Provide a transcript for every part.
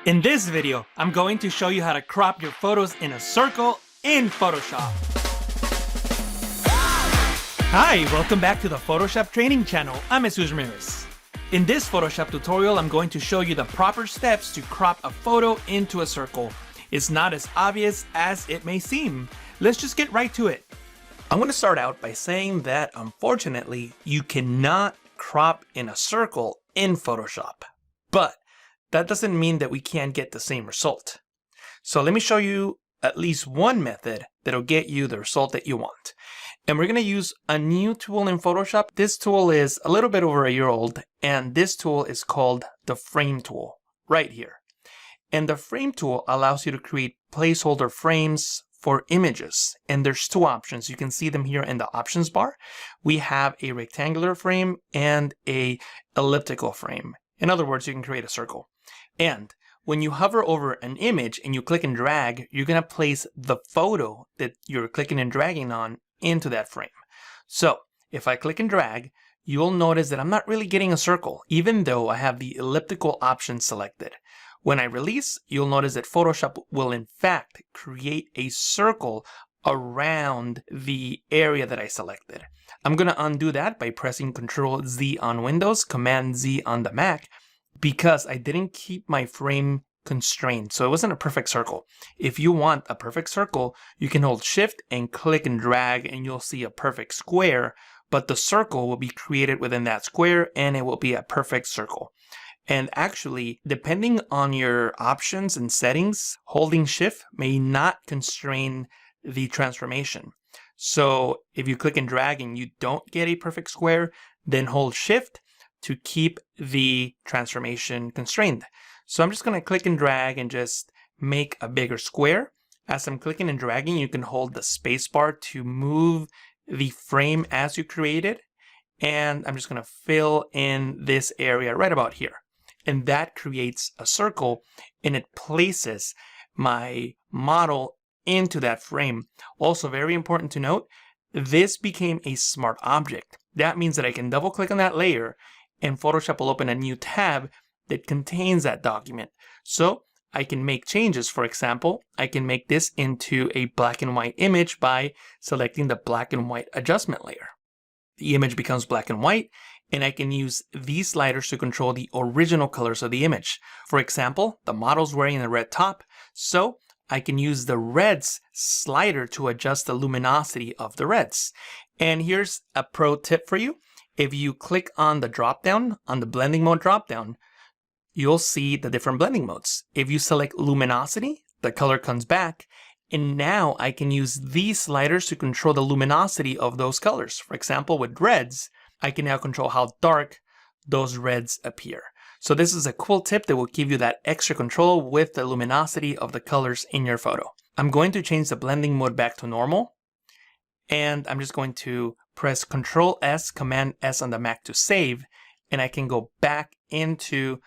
In this video, I'm going to show you how to crop your photos in a circle in Photoshop. Hi, welcome back to the Photoshop training channel. I'm Jesus Ramirez. In this Photoshop tutorial, I'm going to show you the proper steps to crop a photo into a circle. It's not as obvious as it may seem. Let's just get right to it. I'm going to start out by saying that unfortunately, you cannot crop in a circle in Photoshop. But that doesn't mean that we can't get the same result. So let me show you at least one method that'll get you the result that you want. And we're going to use a new tool in Photoshop. This tool is a little bit over a year old, and this tool is called the Frame tool right here. And the Frame tool allows you to create placeholder frames for images. And there's two options. You can see them here in the options bar. We have a rectangular frame and a elliptical frame. In other words, you can create a circle. And when you hover over an image and you click and drag, you're going to place the photo that you're clicking and dragging on into that frame. So if I click and drag, you'll notice that I'm not really getting a circle, even though I have the elliptical option selected. When I release, you'll notice that Photoshop will in fact create a circle around the area that I selected. I'm going to undo that by pressing Ctrl Z on Windows, Command Z on the Mac, because I didn't keep my frame constrained. So it wasn't a perfect circle. If you want a perfect circle, you can hold Shift and click and drag and you'll see a perfect square, but the circle will be created within that square and it will be a perfect circle. And actually, depending on your options and settings, holding Shift may not constrain the transformation. So if you click and drag and you don't get a perfect square, then hold Shift to keep the transformation constrained. So I'm just going to click and drag and just make a bigger square. As I'm clicking and dragging, you can hold the space bar to move the frame as you create it. And I'm just going to fill in this area right about here. And that creates a circle and it places my model into that frame. Also very important to note, this became a smart object. That means that I can double click on that layer and Photoshop will open a new tab that contains that document. So I can make changes. For example, I can make this into a black and white image by selecting the black and white adjustment layer. The image becomes black and white, and I can use these sliders to control the original colors of the image. For example, the model's wearing a red top, so I can use the reds slider to adjust the luminosity of the reds. And here's a pro tip for you. If you click on the dropdown, on the blending mode dropdown, you'll see the different blending modes. If you select luminosity, the color comes back, and now I can use these sliders to control the luminosity of those colors. For example, with reds, I can now control how dark those reds appear. So this is a cool tip that will give you that extra control with the luminosity of the colors in your photo. I'm going to change the blending mode back to normal. And I'm just going to press Ctrl S, Command S on the Mac to save. And I can go back into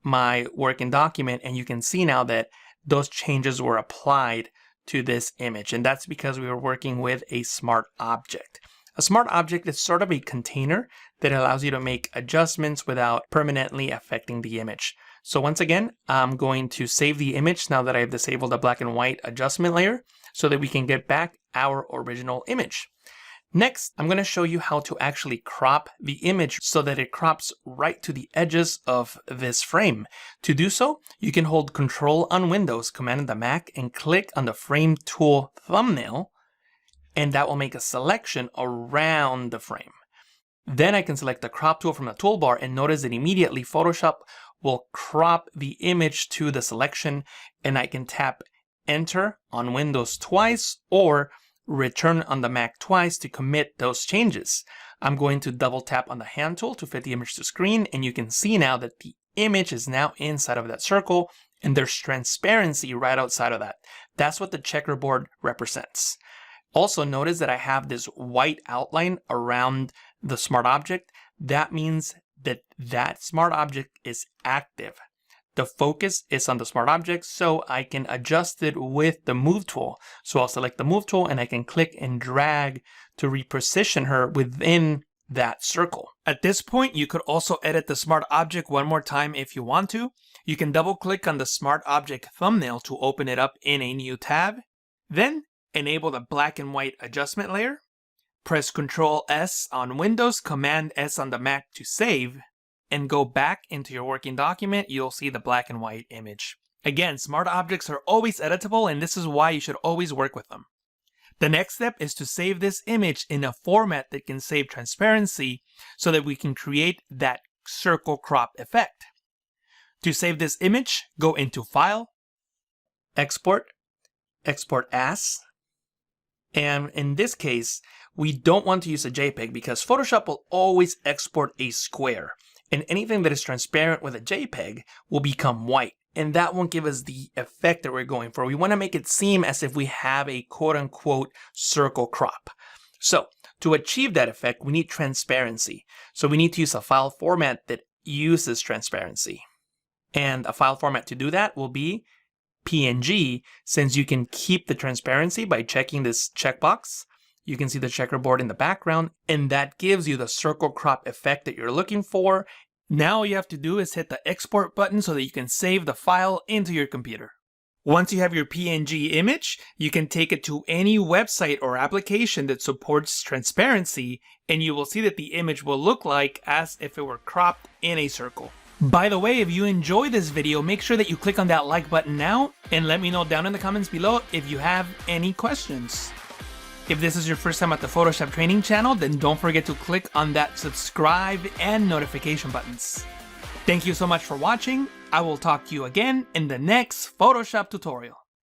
my working document. And you can see now that those changes were applied to this image. And that's because we were working with a smart object. A smart object is sort of a container that allows you to make adjustments without permanently affecting the image. So once again, I'm going to save the image now that I've disabled the black and white adjustment layer so that we can get back our original image. Next, I'm going to show you how to actually crop the image so that it crops right to the edges of this frame. To do so, you can hold Control on Windows, Command on the Mac, and click on the Frame tool thumbnail, and that will make a selection around the frame. Then I can select the crop tool from the toolbar and notice that immediately Photoshop will crop the image to the selection, and I can tap Enter on Windows twice or Return on the Mac twice to commit those changes. I'm going to double tap on the hand tool to fit the image to screen, and you can see now that the image is now inside of that circle and there's transparency right outside of that. That's what the checkerboard represents. Also notice that I have this white outline around the smart object. That means that that smart object is active. The focus is on the smart object, so I can adjust it with the move tool. So I'll select the move tool and I can click and drag to reposition her within that circle. At this point, you could also edit the smart object one more time if you want to. You can double click on the Smart Object thumbnail to open it up in a new tab. Then enable the black and white adjustment layer. Press Ctrl S on Windows, Command S on the Mac to save, and go back into your working document. You'll see the black and white image. Again, smart objects are always editable, and this is why you should always work with them. The next step is to save this image in a format that can save transparency so that we can create that circle crop effect. To save this image, go into File, Export, Export As, and in this case, we don't want to use a JPEG because Photoshop will always export a square, and anything that is transparent with a JPEG will become white, and that won't give us the effect that we're going for. We want to make it seem as if we have a quote-unquote circle crop. So to achieve that effect, we need transparency. So we need to use a file format that uses transparency. And a file format to do that will be PNG, since you can keep the transparency by checking this checkbox. You can see the checkerboard in the background, and that gives you the circle crop effect that you're looking for. Now all you have to do is hit the export button so that you can save the file into your computer. Once you have your PNG image, you can take it to any website or application that supports transparency, and you will see that the image will look like as if it were cropped in a circle. By the way, if you enjoy this video, make sure that you click on that like button now, and let me know down in the comments below if you have any questions. If this is your first time at the Photoshop Training channel, then don't forget to click on that subscribe and notification buttons. Thank you so much for watching. I will talk to you again in the next Photoshop tutorial.